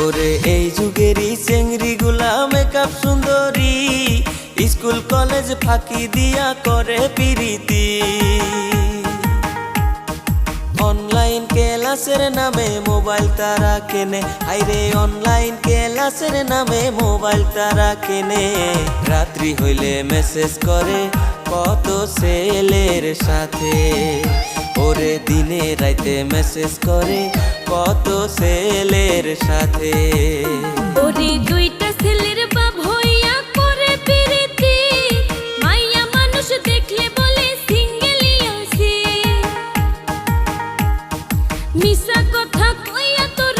ওরে এই যুগেরই চেংড়ি গুলা মেকআপ সুন্দরী, স্কুল কলেজ ফাঁকি দিয়া করে পিরিতি। অনলাইন ক্লাসের নামে মোবাইল তারা কেনে, হাইরে অনলাইন ক্লাসের নামে মোবাইল তারা কেনে। রাত্রি হইলে মেসেজ করে কত ছেলের সাথে, ওরে দিনে রাইতে মেসেজ করে কত ছেলের সাথে। ওরে দুইটা ছেলের বাপ হইয়া করে পিরিতি, মাইয়া মানুষ দেখলে বলে সিঙ্গেলই আছি। মিছা কথা কইয়া তোর